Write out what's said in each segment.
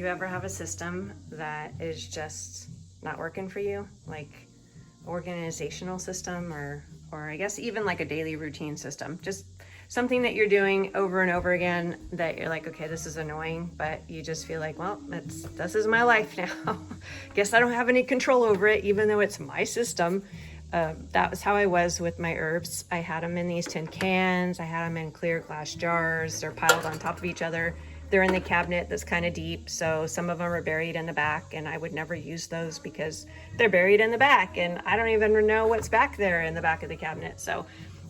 You ever have a system that is just not working for you? Like organizational system or I guess even like a daily routine system. Just something that you're doing over and over again that you're like, okay, this is annoying, but you just feel like, well, this is my life now. Guess I don't have any control over it, even though it's my system. That was how I was with my herbs. I had them in these tin cans. I had them in clear glass jars. They're piled on top of each other. They're in the cabinet that's kind of deep, so some of them are buried in the back, and I would never use those because they're buried in the back, and I don't even know what's back there in the back of the cabinet. So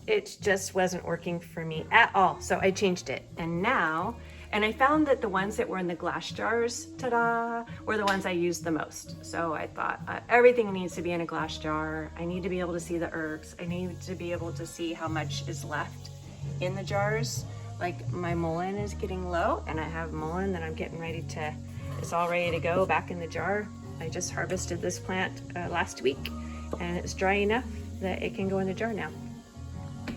it just wasn't working for me at all. So I changed it, and I found that the ones that were in the glass jars, ta-da, were the ones I used the most. So I thought everything needs to be in a glass jar. I need to be able to see the herbs. I need to be able to see how much is left in the jars. Like my mullein is getting low, and I have mullein that I'm getting ready to, it's all ready to go back in the jar. I just harvested this plant last week, and it's dry enough that it can go in the jar now.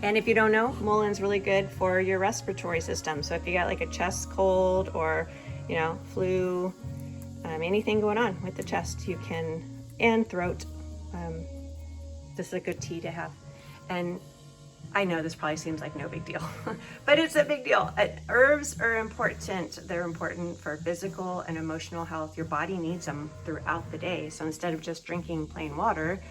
And if you don't know, mullein's really good for your respiratory system. So if you got like a chest cold or, flu, anything going on with the chest, you can, and throat, this is a good tea to have. And I know this probably seems like no big deal, but it's a big deal. Herbs are important. They're important for physical and emotional health. Your body needs them throughout the day. So instead of just drinking plain water,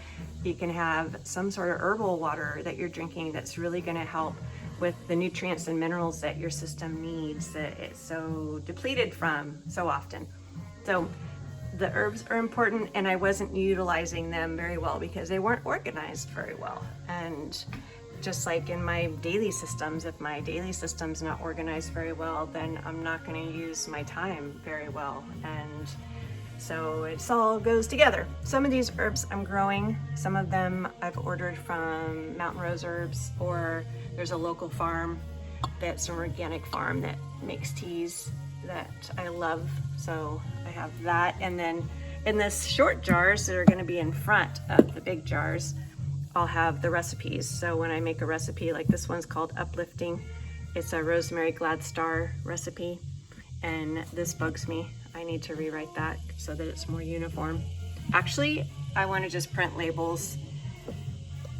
you can have some sort of herbal water that you're drinking that's really going to help with the nutrients and minerals that your system needs, that it's so depleted from so often. So the herbs are important, and I wasn't utilizing them very well because they weren't organized very well. And just like in my daily systems, if my daily system's not organized very well, then I'm not going to use my time very well. And so it all goes together. Some of these herbs I'm growing, some of them I've ordered from Mountain Rose Herbs, or there's a local farm that's an organic farm that makes teas that I love. So I have that. And then in this short jars that are going to be in front of the big jars, I'll have the recipes. So when I make a recipe, like this one's called Uplifting, it's a rosemary glad star recipe, and this bugs me. I need to rewrite that so that it's more uniform. Actually, I want to just print labels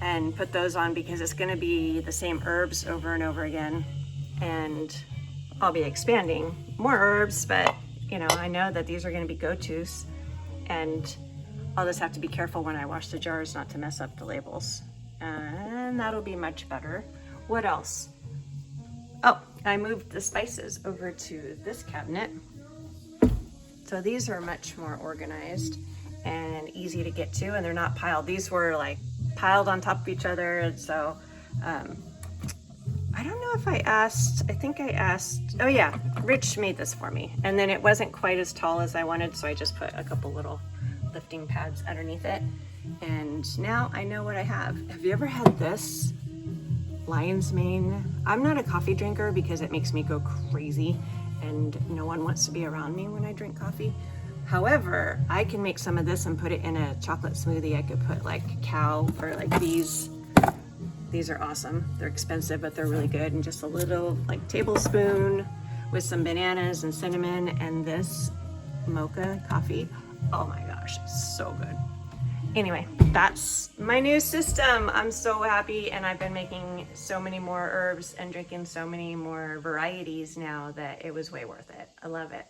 and put those on because it's going to be the same herbs over and over again, and I'll be expanding more herbs, but I know that these are going to be go-tos, and I'll just have to be careful when I wash the jars not to mess up the labels. And that'll be much better. What else? Oh, I moved the spices over to this cabinet. So these are much more organized and easy to get to, and they're not piled. These were like piled on top of each other. And so I don't know if I think I asked, oh yeah, Rich made this for me. And then it wasn't quite as tall as I wanted, so I just put a couple little lifting pads underneath it, and now I know what I have. Have you ever had this lion's mane? I'm not a coffee drinker because it makes me go crazy and no one wants to be around me when I drink coffee. However, I can make some of this and put it in a chocolate smoothie. I could put like cacao or like these are awesome. They're expensive, but they're really good. And just a little like tablespoon with some bananas and cinnamon and this mocha coffee. Oh my gosh, so good. Anyway, that's my new system. I'm so happy, and I've been making so many more herbs and drinking so many more varieties now that it was way worth it. I love it.